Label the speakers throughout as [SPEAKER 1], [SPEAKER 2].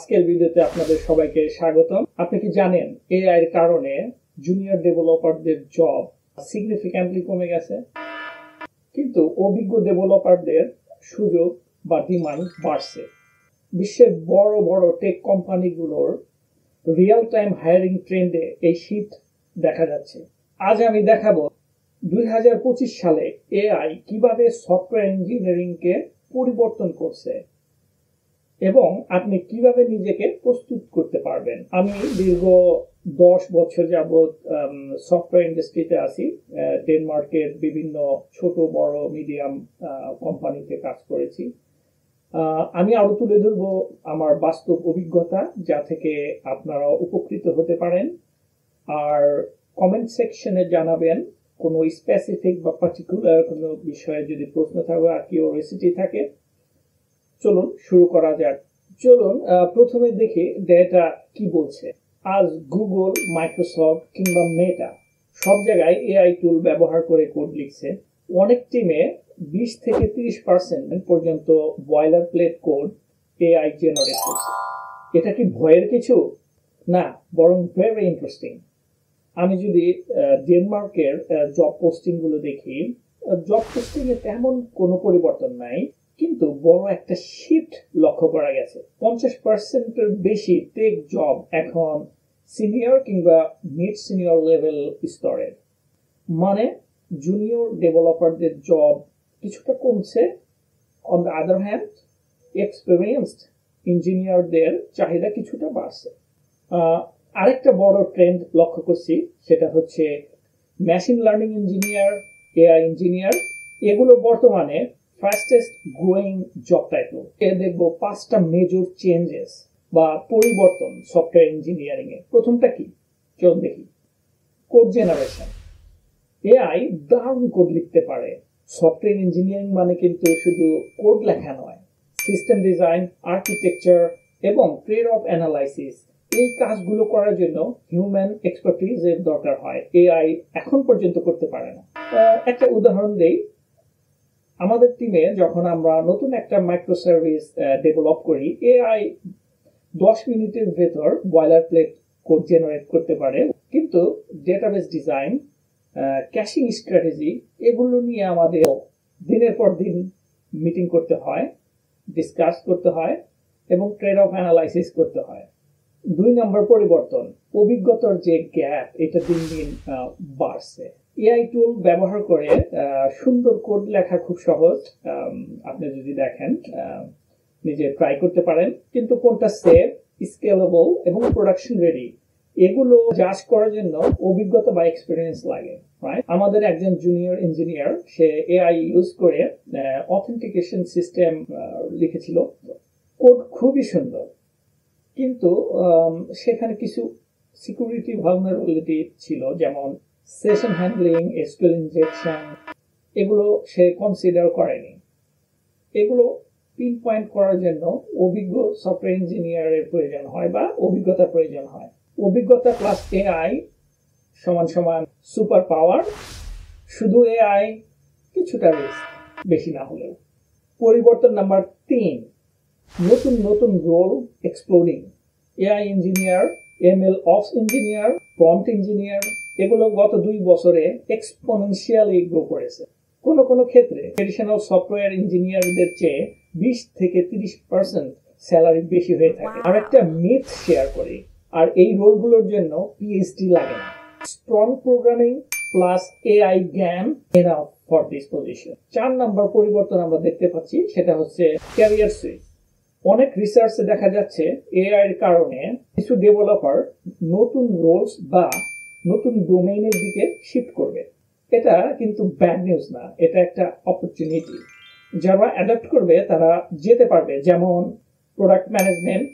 [SPEAKER 1] আজকের ভিডিওতে আপনাদের সবাইকে স্বাগতম। আপনি কি জানেন এআই এর কারণে জুনিয়র ডেভেলপারদের জব সিগনিফিক্যান্টলি কমে গেছে, কিন্তু অভিজ্ঞ ডেভেলপারদের সুযোগ বা ডিমান্ড বাড়ছে। বিশ্বের বড় বড় টেক কোম্পানিগুলোর রিয়েল টাইম হায়ারিং ট্রেন্ডে এই শিফট দেখা যাচ্ছে। আজ আমি দেখাবো 2025 সালে এআই কিভাবে সফটওয়্যার ইঞ্জিনিয়ারিংকে পরিবর্তন করছে এবং আপনি কিভাবে নিজেকে প্রস্তুত করতে পারবেন। আমি দীর্ঘ 10 বছর যাবৎ সফটওয়্যার ইন্ডাস্ট্রিতে আছি। ডেনমার্কের বিভিন্ন ছোট বড় মিডিয়াম কোম্পানিতে কাজ করেছি। আমি আরো তুলে ধরবো আমার বাস্তব অভিজ্ঞতা, যা থেকে আপনারা উপকৃত হতে পারেন। আর কমেন্ট সেকশনে জানাবেন কোনো স্পেসিফিক বা পার্টিকুলার কোনো বিষয়ে যদি প্রশ্ন থাকে আর কিউরিওসিটি থাকে। চলুন শুরু করা যাক। প্রথমে দেখি ডেটা কি বলছে। আজ গুগল, মাইক্রোসফট কিংবা মেটা সব জায়গায় এআই টুল ব্যবহার করে কোড লিখছে। অনেক টিমে 20 থেকে 30% পর্যন্ত boiler plate code AI generate করছে। এটা কি ভয়ের কিছু? না, বরং ভেরি ইন্টারেস্টিং। আমি যদি ডেনমার্কের জব পোস্টিং গুলো দেখি, জব পোস্টিং এ তেমন কোনো পরিবর্তন নাই, কিন্তু বড় একটা শিফট লক্ষ্য করা গেছে। 50%-এর বেশি টেক জব এখন সিনিয়র কিংবা মিড সিনিয়র লেভেল স্তরের। মানে জুনিয়র ডেভেলপারদের জব কিছুটা কমছে। On the other hand, experienced ইঞ্জিনিয়ারদের চাহিদা কিছুটা বাড়ছে। আরেকটা বড় ট্রেন্ড লক্ষ্য করছি, সেটা হচ্ছে machine learning engineer, AI engineer. এগুলো বর্তমানে ফাস্টেস্ট গ্রোয়িং জব টাইটেল। দেখবো 5টা মেজর চেঞ্জেস বা পরিবর্তন সফটওয়্যার ইঞ্জিনিয়ারিং এ। প্রথমটা কি, চলুন দেখি। Code generation. এআই দারুণ কোড লিখতে পারে। সফটওয়্যার ইঞ্জিনিয়ারিং মানে কিন্তু শুধু কোড লেখা নয়, সিস্টেম ডিজাইন, আর্কিটেকচার এবং ট্রেড অফ অ্যানালাইসিস, এই কাজগুলো করার জন্য হিউম্যান এক্সপার্টিজ এর দরকার হয়। এআই এখন পর্যন্ত করতে পারে না। একটা উদাহরণ দেই। আমাদের টিমে যখন আমরা নতুন একটা মাইক্রো সার্ভিস ডেভেলপ করি, এআই 10 মিনিটের ভেতর বয়লার প্লেট কোড জেনারেট করতে পারে, কিন্তু ডেটাবেস ডিজাইন, ক্যাশিং স্ট্র্যাটেজি, এগুলো নিয়ে আমাদের দিনের পর দিন মিটিং করতে হয়, ডিসকাস করতে হয় এবং ট্রেড অফ অ্যানালাইসিস করতে হয়। 2 নম্বর পরিবর্তন, অভিজ্ঞতার যে গ্যাপ, এটা দিন দিন বাড়ছে। এআই টুল ব্যবহার করে সুন্দর কোড লেখা খুব সহজ। আপনি যদি দেখেন, নিজে ট্রাই করতে পারেন, কিন্তু কোনটা সেফ, স্কেলেবল এবং প্রোডাকশন রেডি, এগুলো জাজ করার জন্য অভিজ্ঞতা বা এক্সপিরিয়েন্স লাগে। আমাদের একজন জুনিয়র ইঞ্জিনিয়ার, সে এআই ইউজ করে অথেন্টিকেশন সিস্টেম লিখেছিল। কোড খুবই সুন্দর, কিন্তু সেখানে কিছু সিকিউরিটি ভালনারেবিলিটি ছিল, যেমন সেশন হ্যান্ডলিং, এসকিউএল ইনজেকশন, এগুলো সে কনসিডার করেনি। এগুলো পিন পয়েন্ট করার জন্য অভিজ্ঞ সফটওয়্যার ইঞ্জিনিয়ারের প্রয়োজন হয় বা অভিজ্ঞতার প্রয়োজন হয়। অভিজ্ঞতা প্লাস এআই সমান সমান সুপার পাওয়ার। শুধু এআই কিছুটা রিস্ক, বেশি না হলেও। পরিবর্তন নাম্বার 3, নতুন নতুন role exploring. AI engineer, ML ops engineer, prompt engineer, এগুলো গত 2 বছরে এক্সপোনেনশিয়ালি গ্রো করেছে। কোন কোন ক্ষেত্রে ট্রেডিশনাল সফটওয়্যার ইঞ্জিনিয়ারদের চেয়ে 20 থেকে 30% স্যালারি বেশি হয়ে থাকে। আর একটা মিথ শেয়ার করি, আর এই রোলগুলোর জন্য পিএইচডি লাগে না। স্ট্রং প্রোগ্রামিং প্লাস এআই জ্ঞান এনাফ ফর দিস পজিশন। 4 নম্বর পরিবর্তন আমরা দেখতে পাচ্ছি, সেটা হচ্ছে ক্যারিয়ার সুইচ। অনেক রিসার্চে দেখা যাচ্ছে এআই এর কারণে কিছু ডেভেলপার নতুন রোলস বা নতুন ডোমেইনের দিকে শিফট করবে। এটা কিন্তু ব্যাড নিউজ না, এটা একটা অপরচুনিটি। যারা অ্যাডাপ্ট করবে তারা যেতে পারবে, যেমন product management,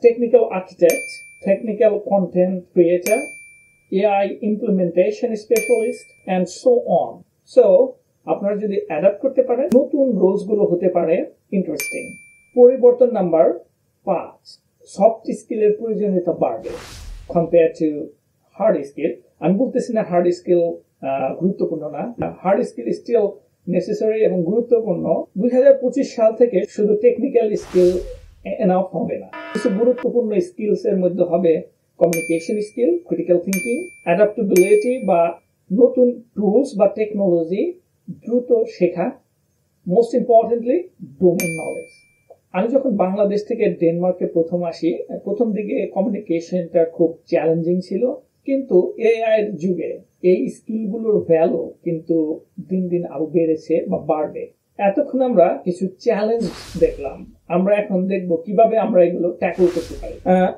[SPEAKER 1] technical architect, technical content creator, AI implementation specialist and so on. So আপনারা যদি অ্যাডাপ্ট করতে পারেন, নতুন রোলস গুলো হতে পারে ইন্টারেস্টিং। পরিবর্তন নাম্বার 5, সফট স্কিলের প্রয়োজনীয়তা বাড়বে কম্পেয়ার টু হার্ড স্কিল। আমি বলতেছি না হার্ড স্কিল গুরুত্বপূর্ণ না, হার্ড স্কিল স্টিল নেসেসারি এবং গুরুত্বপূর্ণ। 2025 সাল থেকে শুধু টেকনিক্যাল স্কিল এনাফ হবে না। কিছু গুরুত্বপূর্ণ স্কিলস এর মধ্যে হবে communication skill, critical thinking, adaptability বা নতুন টুলস বা টেকনোলজি দ্রুত শেখা, মোস্ট ইম্পর্টেন্টলি ডোমেন নলেজ। আমি যখন বাংলাদেশ থেকে ডেনমার্কে প্রথম আসি, প্রথম দিকে কমিউনিকেশনটা খুব চ্যালেঞ্জিং ছিল, কিন্তু এআই এর যুগে এই স্কিলগুলোর ভ্যালু কিন্তু দিন দিন আরো বেড়েছে বা বাড়বে। এতক্ষণ আমরা কিছু চ্যালেঞ্জ দেখলাম, আমরা এখন দেখব কিভাবে আমরা এগুলো ট্যাকল করতে পারি।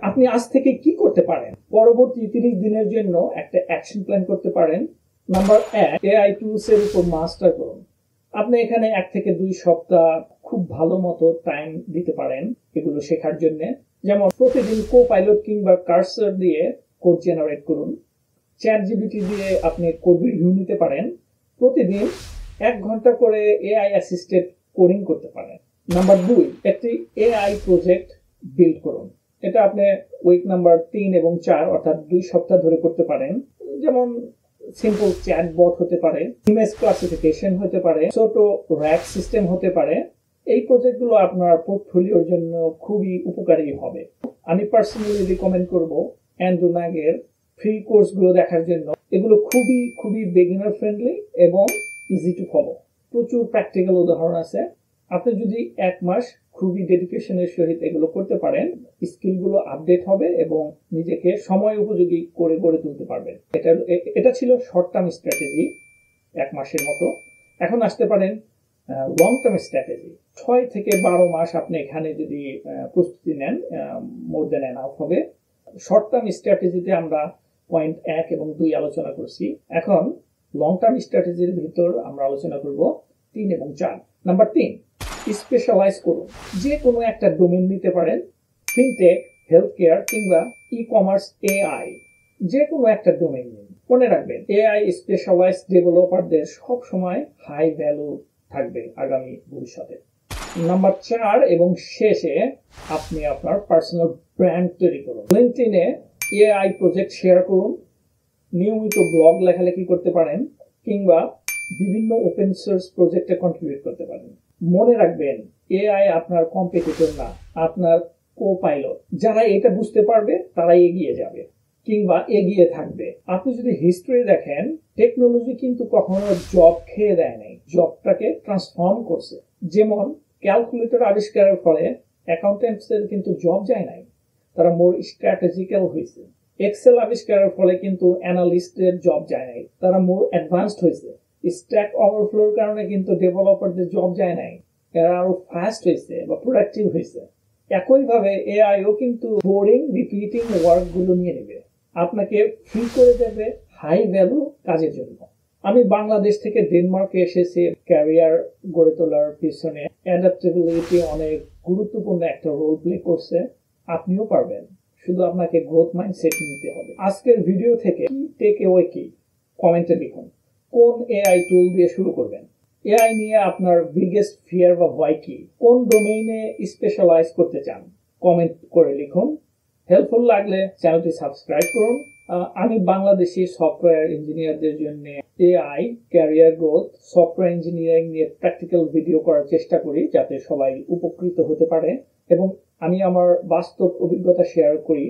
[SPEAKER 1] আপনি আজ থেকে কি করতে পারেন? পরবর্তী 30 দিনের জন্য একটা অ্যাকশন প্ল্যান করতে পারেন। নাম্বার 1, এআই টুলস এর উপর মাস্টার করুন। আপনি এখানে 1 থেকে 2 সপ্তাহ খুব ভালো মতো টাইম দিতে পারেন এগুলো শেখার জন্য। যেমন প্রতিদিন কো-পাইলট কিংবা কার্সর দিয়ে কোড জেনারেট করুন। চ্যাট জিপিটি দিয়ে আপনি কোড রিভিউ নিতে পারেন। প্রতিদিন 1 ঘন্টা করে এআই অ্যাসিস্টেড কোডিং করতে পারেন। নাম্বার 2, একটি এআই প্রজেক্ট বিল্ড করুন। এটা আপনি উইক নাম্বার 3 এবং 4 অর্থাৎ 2 সপ্তাহ ধরে করতে পারেন। যেমন সিম্পল চ্যাটবট হতে পারে, ইমেজ ক্লাসিফিকেশন হতে পারে, ছোট র্যাক সিস্টেম হতে পারে। এই প্রজেক্টগুলো আপনার পোর্টফোলিওর জন্য খুবই উপকারী হবে। আমি পার্সোনালি রিকমেন্ড করব অ্যান্ড্রু ন্যাগের ফ্রি কোর্সগুলো দেখার জন্য। এগুলো খুবই খুবই বিগিনার ফ্রেন্ডলি এবং ইজি টু ফলো। প্রচুর প্র্যাকটিক্যাল উদাহরণ আছে। আপনি যদি 1 মাস খুবই ডেডিকেশনের সহিত এগুলো করতে পারেন, স্কিলগুলো আপডেট হবে এবং নিজেকে সময় উপযোগী করে গড়ে তুলতে পারবেন। এটা ছিল শর্ট টার্ম স্ট্র্যাটেজি 1 মাসের মতো। এখন আসতে পারেন লং টার্ম স্ট্র্যাটেজি। 6 থেকে 12 মাস আপনি এখানে যদি প্রস্তুতি নেন, মোর দেন এনাফ হবে। শর্ট টার্ম স্ট্র্যাটেজিতে আমরা পয়েন্ট 1 এবং 2 আলোচনা করছি। এখন লং টার্ম স্ট্র্যাটেজির ভিতর আমরা আলোচনা করব 3 এবং 4। নাম্বার 3, স্পেশালাইজ করুন। যে কোনো একটা ডোমেইন নিতে পারেন, ফিনটেক, হেলথ কেয়ার কিংবা ই-কমার্স, এআই, যে কোনো একটা ডোমেইন নিন। মনে রাখবেন এআই স্পেশালাইজ ডেভেলপারদের সব সময় হাই ভ্যালু থাকবে আগামী ভবিষ্যতে। নাম্বার 4 এবং শেষে, আপনি আপনার পার্সোনাল ব্র্যান্ড তৈরি করুন। লিঙ্কডইনে এআই প্রজেক্ট শেয়ার করুন, নিয়মিত ব্লগ লেখালেখি করতে পারেন কিংবা বিভিন্ন ওপেন সোর্স প্রজেক্টে কন্ট্রিবিউট করতে পারেন। মনে রাখবেন এআই আপনার কম্পিটিটর না, আপনার কো-পাইলট। যারা এটা বুঝতে পারবে তারাই এগিয়ে যাবে কিংবা এগিয়ে থাকবে। আপনি যদি হিস্ট্রি দেখেন, টেকনোলজি কিন্তু কখনো জব খেয়ে দেয় নাই, জবটাকে ট্রান্সফর্ম করছে। যেমন ক্যালকুলেটর আবিষ্কারের ফলে অ্যাকাউন্টেন্টসদের কিন্তু জব যায় নাই, তারা মোর স্ট্র্যাটেজিক্যাল হয়েছে। এক্সেল আবিষ্কারের ফলে কিন্তু অ্যানালিস্টদের জব যায় নাই, তারা মোর অ্যাডভান্সড হয়েছে। স্ট্যাক ওভারফ্লোর কারণে কিন্তু ডেভেলপারদের জব যায় নাই, এরা আরো ফাস্ট হয়েছে বা প্রোডাক্টিভ হয়েছে। একইভাবে এআইও কিন্তু বোরিং রিপিটিং ওয়ার্ক গুলো নিয়ে নেবে, আপনাকে ফ্রি করে দেবে হাই ভ্যালু কাজের জন্য। আমি বাংলাদেশ থেকে ডেনমার্কে এসেছি ক্যারিয়ার গড়ে তোলার পিছনে অ্যাডাপ্টেবিলিটি অনেক গুরুত্বপূর্ণ একটা রোল প্লে করছে। আপনিও পারবেন, শুধু আপনাকে গ্রোথ মাইন্ডসেট নিতে হবে। আজকের ভিডিও থেকে কি টেক অ্যাওয়ে কি, কমেন্টে লিখুন। কোন এআই টুল দিয়ে শুরু করবেন? এআই নিয়ে আপনার বিগেস্ট ফিয়ার বা ভয় কি? কোন ডোমেইনে স্পেশালাইজ করতে চান? কমেন্ট করে লিখুন। হেল্পফুল লাগলে চ্যানেলটি সাবস্ক্রাইব করুন। আমি বাংলাদেশি সফটওয়্যার ইঞ্জিনিয়ারদের জন্য AI, career growth, software engineering নিয়ে প্র্যাকটিক্যাল ভিডিও করার চেষ্টা করি যাতে সবাই উপকৃত হতে পারে, এবং আমি আমার বাস্তব অভিজ্ঞতা শেয়ার করি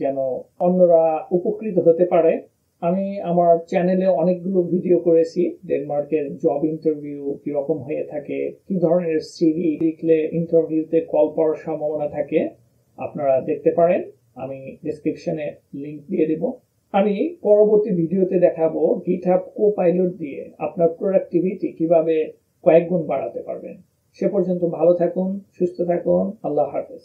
[SPEAKER 1] যেন অন্যরা উপকৃত হতে পারে। আমি আমার চ্যানেলে অনেকগুলো ভিডিও করেছি ডেনমার্কের জব ইন্টারভিউ কিরকম হয়ে থাকে, কি ধরনের সিভি লিখলে ইন্টারভিউতে কল পাওয়ার সম্ভাবনা থাকে, আপনারা দেখতে পারেন। আমি ডেসক্রিপশনে লিংক দিয়ে দেব। আমি পরবর্তী ভিডিওতে দেখাবো গিটহাব কো-পাইলট দিয়ে আপনার প্রোডাক্টিভিটি কিভাবে কয়েক গুণ বাড়াতে পারবেন। সে পর্যন্ত ভালো থাকুন, সুস্থ থাকুন। আল্লাহ হাফেজ।